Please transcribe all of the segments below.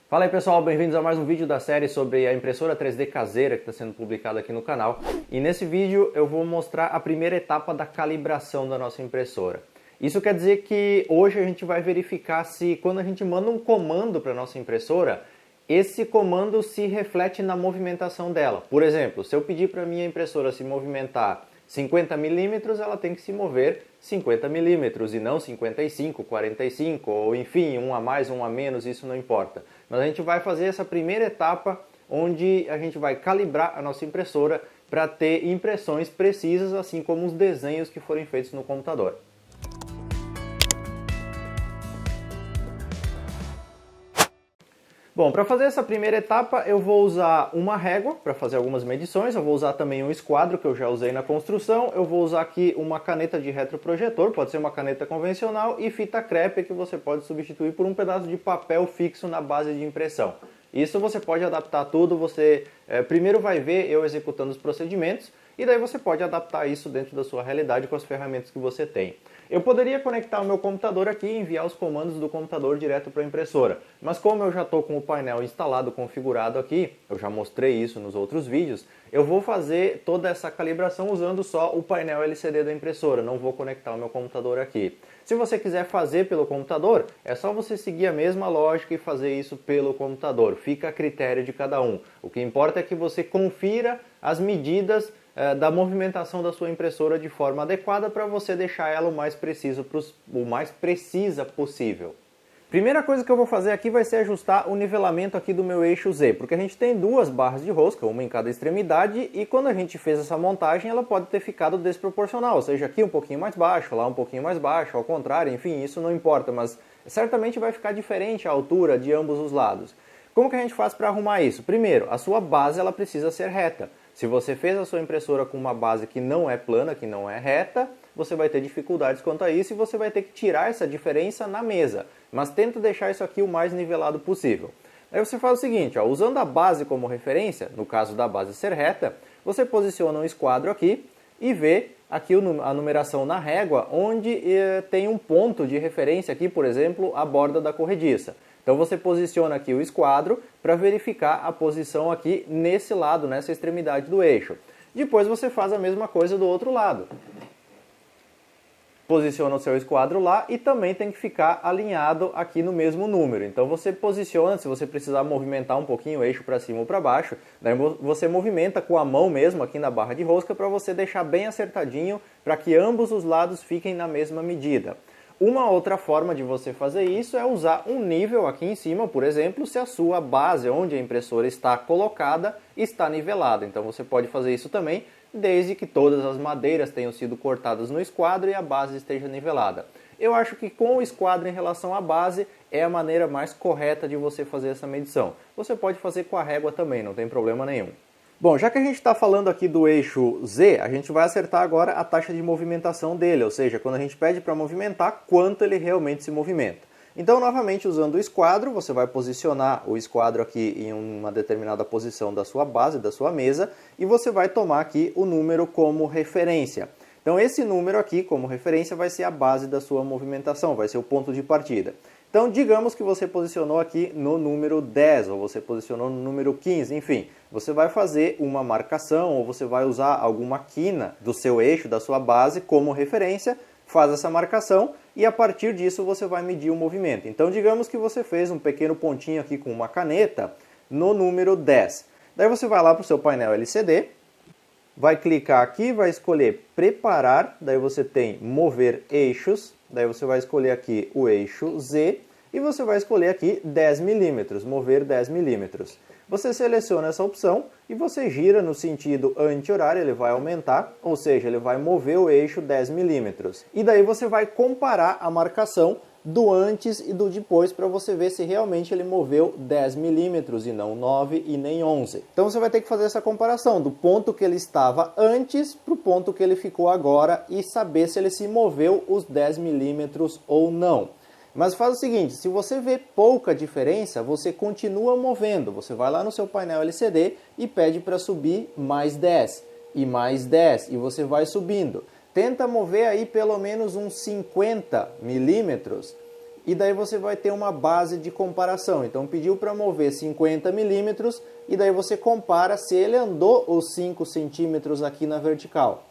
Fala aí pessoal, bem-vindos a mais um vídeo da série sobre a impressora 3D caseira que está sendo publicada aqui no canal. E nesse vídeo eu vou mostrar a primeira etapa da calibração da nossa impressora. Isso quer dizer que hoje a gente vai verificar se quando a gente manda um comando para a nossa impressora, esse comando se reflete na movimentação dela. Por exemplo, se eu pedir para a minha impressora se movimentar 50 milímetros, ela tem que se mover 50 milímetros e não 55, 45, ou enfim, um a mais, um a menos, isso não importa. Mas a gente vai fazer essa primeira etapa onde a gente vai calibrar a nossa impressora para ter impressões precisas, assim como os desenhos que forem feitos no computador. Bom, para fazer essa primeira etapa eu vou usar uma régua para fazer algumas medições, eu vou usar também um esquadro que eu já usei na construção, eu vou usar aqui uma caneta de retroprojetor, pode ser uma caneta convencional, e fita crepe que você pode substituir por um pedaço de papel fixo na base de impressão. Isso você pode adaptar tudo, você primeiro vai ver eu executando os procedimentos, e daí você pode adaptar isso dentro da sua realidade com as ferramentas que você tem. Eu poderia conectar o meu computador aqui e enviar os comandos do computador direto para a impressora, mas como eu já estou com o painel instalado, configurado aqui, eu já mostrei isso nos outros vídeos, eu vou fazer toda essa calibração usando só o painel LCD da impressora, não vou conectar o meu computador aqui. Se você quiser fazer pelo computador, é só você seguir a mesma lógica e fazer isso pelo computador, fica a critério de cada um. O que importa é que você confira as medidas da movimentação da sua impressora de forma adequada para você deixar ela o mais precisa possível. Primeira coisa que eu vou fazer aqui vai ser ajustar o nivelamento aqui do meu eixo Z, porque a gente tem duas barras de rosca, uma em cada extremidade, e quando a gente fez essa montagem ela pode ter ficado desproporcional, ou seja, aqui um pouquinho mais baixo, lá um pouquinho mais baixo, ao contrário, enfim, isso não importa, mas certamente vai ficar diferente a altura de ambos os lados. Como que a gente faz para arrumar isso? Primeiro, a sua base ela precisa ser reta. Se você fez a sua impressora com uma base que não é plana, que não é reta, você vai ter dificuldades quanto a isso e você vai ter que tirar essa diferença na mesa. Mas tenta deixar isso aqui o mais nivelado possível. Aí você faz o seguinte, usando a base como referência, no caso da base ser reta, você posiciona um esquadro aqui e vê aqui a numeração na régua, onde tem um ponto de referência aqui, por exemplo, a borda da corrediça. Então você posiciona aqui o esquadro para verificar a posição aqui nesse lado, nessa extremidade do eixo. Depois você faz a mesma coisa do outro lado. Posiciona o seu esquadro lá e também tem que ficar alinhado aqui no mesmo número. Então você posiciona, se você precisar movimentar um pouquinho o eixo para cima ou para baixo, daí você movimenta com a mão mesmo aqui na barra de rosca para você deixar bem acertadinho para que ambos os lados fiquem na mesma medida. Uma outra forma de você fazer isso é usar um nível aqui em cima, por exemplo, se a sua base onde a impressora está colocada está nivelada. Então você pode fazer isso também, desde que todas as madeiras tenham sido cortadas no esquadro e a base esteja nivelada. Eu acho que com o esquadro em relação à base é a maneira mais correta de você fazer essa medição. Você pode fazer com a régua também, não tem problema nenhum. Bom, já que a gente está falando aqui do eixo Z, a gente vai acertar agora a taxa de movimentação dele, ou seja, quando a gente pede para movimentar, quanto ele realmente se movimenta. Então, novamente, usando o esquadro, você vai posicionar o esquadro aqui em uma determinada posição da sua base, da sua mesa, e você vai tomar aqui o número como referência. Então, esse número aqui, como referência, vai ser a base da sua movimentação, vai ser o ponto de partida. Então, digamos que você posicionou aqui no número 10, ou você posicionou no número 15, enfim. Você vai fazer uma marcação, ou você vai usar alguma quina do seu eixo, da sua base, como referência, faz essa marcação, e a partir disso você vai medir o movimento. Então, digamos que você fez um pequeno pontinho aqui com uma caneta no número 10. Daí você vai lá para o seu painel LCD, vai clicar aqui, vai escolher preparar, daí você tem mover eixos, daí você vai escolher aqui o eixo Z e você vai escolher aqui 10 milímetros, mover 10 milímetros. Você seleciona essa opção e você gira no sentido anti-horário, ele vai aumentar, ou seja, ele vai mover o eixo 10 milímetros. E daí você vai comparar a marcação do antes e do depois para você ver se realmente ele moveu 10 milímetros e não 9 e nem 11. Então você vai ter que fazer essa comparação do ponto que ele estava antes para o ponto que ele ficou agora e saber se ele se moveu os 10 milímetros ou não. Mas faz o seguinte, se você vê pouca diferença, você continua movendo. Você vai lá no seu painel LCD e pede para subir mais 10 e mais 10 e você vai subindo. Tenta mover aí pelo menos uns 50 milímetros e daí você vai ter uma base de comparação. Então pediu para mover 50 milímetros e daí você compara se ele andou os 5 centímetros aqui na vertical.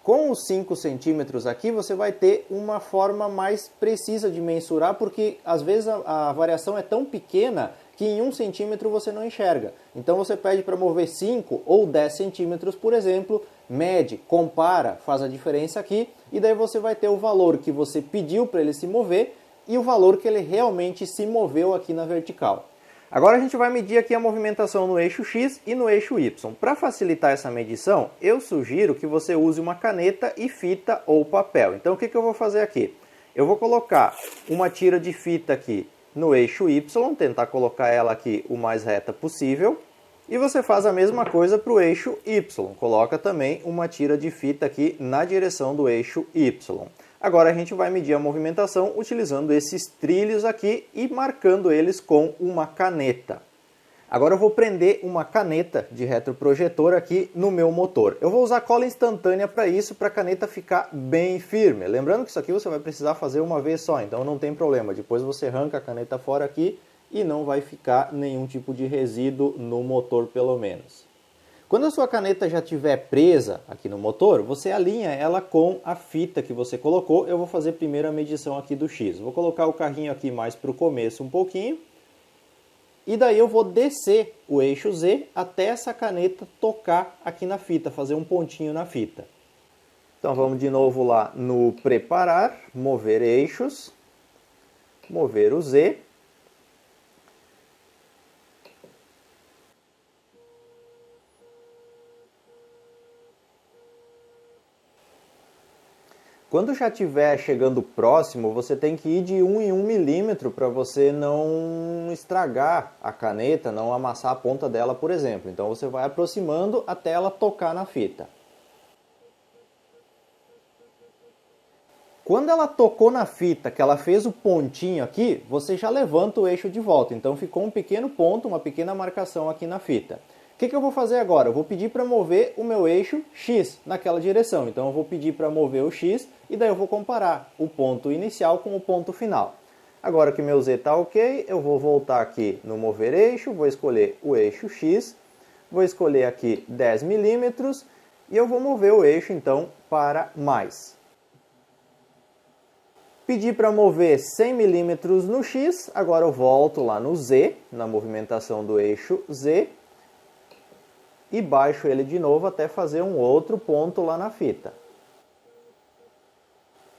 Com os 5 centímetros aqui você vai ter uma forma mais precisa de mensurar, porque às vezes a variação é tão pequena que em 1 centímetro você não enxerga. Então você pede para mover 5 ou 10 centímetros, por exemplo, mede, compara, faz a diferença aqui, e daí você vai ter o valor que você pediu para ele se mover e o valor que ele realmente se moveu aqui na vertical. Agora a gente vai medir aqui a movimentação no eixo X e no eixo Y. Para facilitar essa medição, eu sugiro que você use uma caneta e fita ou papel. Então o que eu vou fazer aqui? Eu vou colocar uma tira de fita aqui no eixo Y, tentar colocar ela aqui o mais reta possível. E você faz a mesma coisa para o eixo Y. Coloca também uma tira de fita aqui na direção do eixo Y. Agora a gente vai medir a movimentação utilizando esses trilhos aqui e marcando eles com uma caneta. Agora eu vou prender uma caneta de retroprojetor aqui no meu motor. Eu vou usar cola instantânea para isso, para a caneta ficar bem firme. Lembrando que isso aqui você vai precisar fazer uma vez só, então não tem problema. Depois você arranca a caneta fora aqui e não vai ficar nenhum tipo de resíduo no motor, pelo menos. Quando a sua caneta já estiver presa aqui no motor, você alinha ela com a fita que você colocou. Eu vou fazer primeiro a medição aqui do X. Vou colocar o carrinho aqui mais para o começo um pouquinho. E daí eu vou descer o eixo Z até essa caneta tocar aqui na fita, fazer um pontinho na fita. Então vamos de novo lá no preparar, mover eixos, mover o Z. Quando já estiver chegando próximo, você tem que ir de 1 em 1 milímetro para você não estragar a caneta, não amassar a ponta dela, por exemplo. Então você vai aproximando até ela tocar na fita. Quando ela tocou na fita, que ela fez o pontinho aqui, você já levanta o eixo de volta. Então ficou um pequeno ponto, uma pequena marcação aqui na fita. O que eu vou fazer agora? Eu vou pedir para mover o meu eixo X naquela direção. Então eu vou pedir para mover o X e daí eu vou comparar o ponto inicial com o ponto final. Agora que meu Z está ok, eu vou voltar aqui no mover eixo, vou escolher o eixo X, vou escolher aqui 10 milímetros e eu vou mover o eixo então para mais. Pedi para mover 100 milímetros no X, agora eu volto lá no Z, na movimentação do eixo Z, e baixo ele de novo até fazer um outro ponto lá na fita.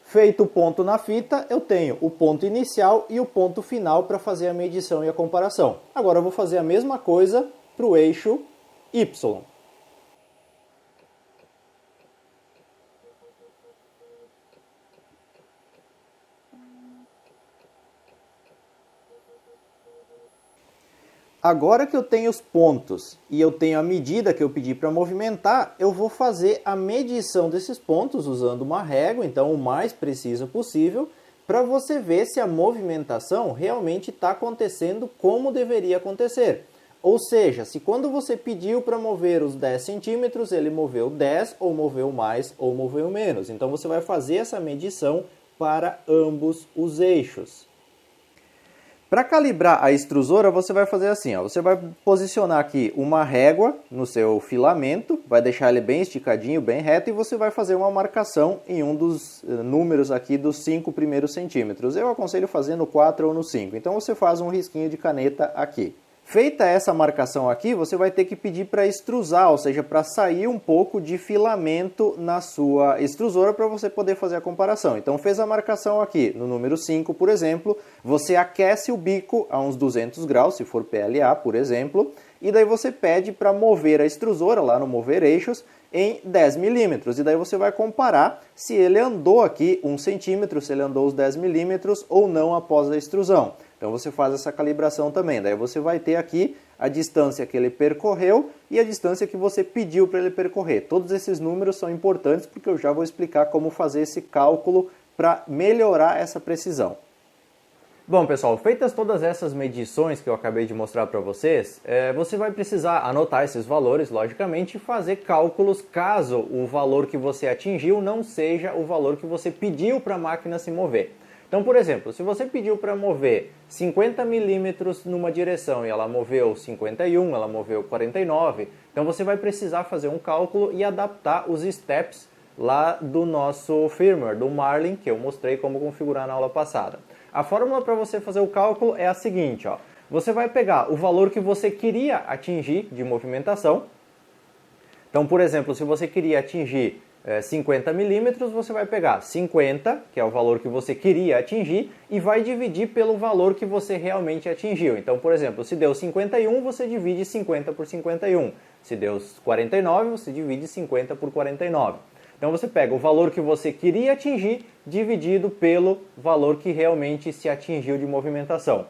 Feito o ponto na fita, eu tenho o ponto inicial e o ponto final para fazer a medição e a comparação. Agora eu vou fazer a mesma coisa para o eixo Y. Agora que eu tenho os pontos e eu tenho a medida que eu pedi para movimentar, eu vou fazer a medição desses pontos usando uma régua, então o mais preciso possível, para você ver se a movimentação realmente está acontecendo como deveria acontecer. Ou seja, se quando você pediu para mover os 10 centímetros, ele moveu 10, ou moveu mais, ou moveu menos. Então você vai fazer essa medição para ambos os eixos. Para calibrar a extrusora, você vai fazer assim, ó, você vai posicionar aqui uma régua no seu filamento, vai deixar ele bem esticadinho, bem reto, e você vai fazer uma marcação em um dos números aqui dos 5 primeiros centímetros. Eu aconselho fazer no 4 ou no 5, então você faz um risquinho de caneta aqui. Feita essa marcação aqui, você vai ter que pedir para extrusar, ou seja, para sair um pouco de filamento na sua extrusora para você poder fazer a comparação. Então fez a marcação aqui no número 5, por exemplo, você aquece o bico a uns 200 graus, se for PLA, por exemplo, e daí você pede para mover a extrusora lá no mover eixos em 10 milímetros. E daí você vai comparar se ele andou aqui 1 centímetro, se ele andou os 10 milímetros ou não após a extrusão. Então você faz essa calibração também. Daí você vai ter aqui a distância que ele percorreu e a distância que você pediu para ele percorrer. Todos esses números são importantes porque eu já vou explicar como fazer esse cálculo para melhorar essa precisão. Bom, pessoal, feitas todas essas medições que eu acabei de mostrar para vocês, você vai precisar anotar esses valores, logicamente, e fazer cálculos caso o valor que você atingiu não seja o valor que você pediu para a máquina se mover. Então, por exemplo, se você pediu para mover 50 milímetros numa direção e ela moveu 51, ela moveu 49, então você vai precisar fazer um cálculo e adaptar os steps lá do nosso firmware, do Marlin, que eu mostrei como configurar na aula passada. A fórmula para você fazer o cálculo é a seguinte, ó. Você vai pegar o valor que você queria atingir de movimentação. Então, por exemplo, se você queria atingir 50 milímetros, você vai pegar 50, que é o valor que você queria atingir, e vai dividir pelo valor que você realmente atingiu. Então, por exemplo, se deu 51, você divide 50 por 51. Se deu 49, você divide 50 por 49. Então você pega o valor que você queria atingir dividido pelo valor que realmente se atingiu de movimentação.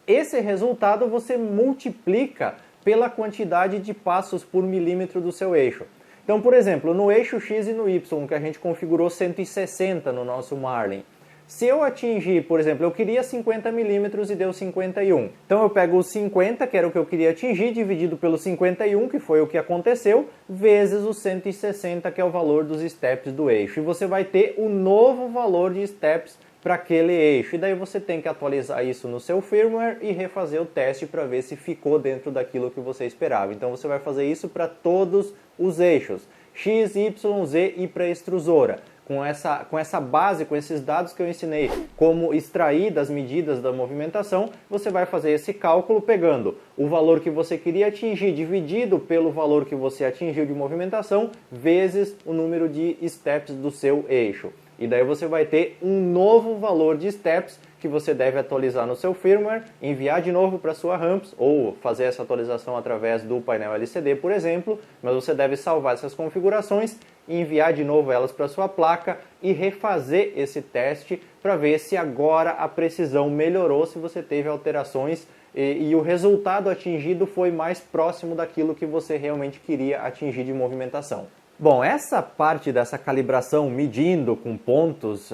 Esse resultado você multiplica pela quantidade de passos por milímetro do seu eixo. Então, por exemplo, no eixo X e no Y, que a gente configurou 160 no nosso Marlin, se eu atingir, por exemplo, eu queria 50 milímetros e deu 51. Então eu pego os 50, que era o que eu queria atingir, dividido pelo 51, que foi o que aconteceu, vezes os 160, que é o valor dos steps do eixo. E você vai ter o novo valor de steps para aquele eixo. E daí você tem que atualizar isso no seu firmware e refazer o teste para ver se ficou dentro daquilo que você esperava. Então você vai fazer isso para todos os eixos, X, Y, Z e para extrusora. Com essa base, com esses dados que eu ensinei, como extrair das medidas da movimentação, você vai fazer esse cálculo pegando o valor que você queria atingir dividido pelo valor que você atingiu de movimentação, vezes o número de steps do seu eixo. E daí você vai ter um novo valor de steps que você deve atualizar no seu firmware, enviar de novo para a sua ramps ou fazer essa atualização através do painel LCD, por exemplo, mas você deve salvar essas configurações e enviar de novo elas para a sua placa e refazer esse teste para ver se agora a precisão melhorou, se você teve alterações e o resultado atingido foi mais próximo daquilo que você realmente queria atingir de movimentação. Bom, essa parte dessa calibração medindo com pontos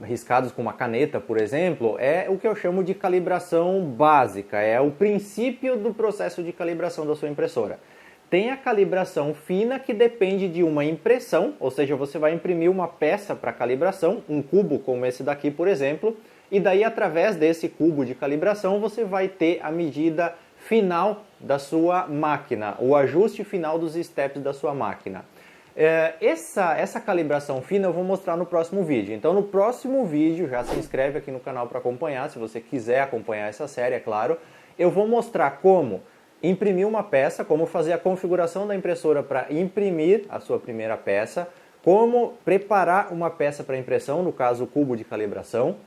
riscados com uma caneta, por exemplo, é o que eu chamo de calibração básica, é o princípio do processo de calibração da sua impressora. Tem a calibração fina que depende de uma impressão, ou seja, você vai imprimir uma peça para calibração, um cubo como esse daqui, por exemplo, e daí através desse cubo de calibração você vai ter a medida final da sua máquina, o ajuste final dos steps da sua máquina. Essa calibração fina eu vou mostrar no próximo vídeo. Então no próximo vídeo, já se inscreve aqui no canal para acompanhar, se você quiser acompanhar essa série, é claro. Eu vou mostrar como imprimir uma peça, como fazer a configuração da impressora para imprimir a sua primeira peça, como preparar uma peça para impressão, no caso o cubo de calibração,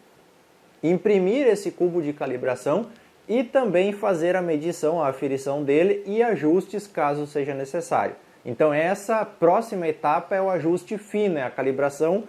imprimir esse cubo de calibração e também fazer a medição, a aferição dele e ajustes caso seja necessário. Então essa próxima etapa é o ajuste fino, é a calibração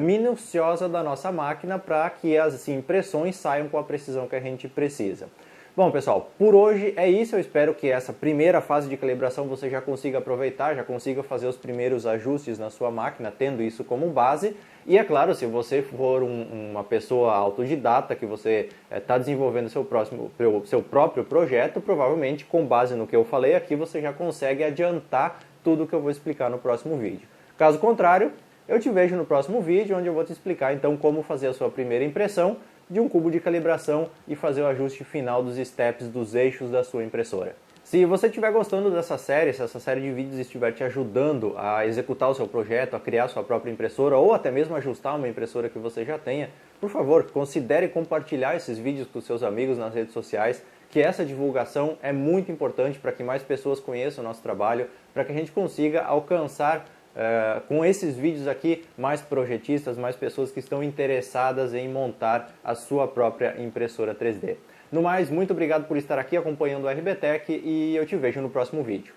minuciosa da nossa máquina para que as impressões saiam com a precisão que a gente precisa. Bom pessoal, por hoje é isso, eu espero que essa primeira fase de calibração você já consiga aproveitar, já consiga fazer os primeiros ajustes na sua máquina, tendo isso como base. E é claro, se você for uma pessoa autodidata, que você está desenvolvendo seu próprio projeto, provavelmente com base no que eu falei aqui, você já consegue adiantar tudo que eu vou explicar no próximo vídeo. Caso contrário, eu te vejo no próximo vídeo, onde eu vou te explicar então como fazer a sua primeira impressão de um cubo de calibração e fazer o ajuste final dos steps dos eixos da sua impressora. Se você estiver gostando dessa série, se essa série de vídeos estiver te ajudando a executar o seu projeto, a criar sua própria impressora ou até mesmo ajustar uma impressora que você já tenha, por favor, considere compartilhar esses vídeos com seus amigos nas redes sociais, que essa divulgação é muito importante para que mais pessoas conheçam o nosso trabalho, para que a gente consiga alcançar com esses vídeos aqui mais projetistas, mais pessoas que estão interessadas em montar a sua própria impressora 3D. No mais, muito obrigado por estar aqui acompanhando o RBTech e eu te vejo no próximo vídeo.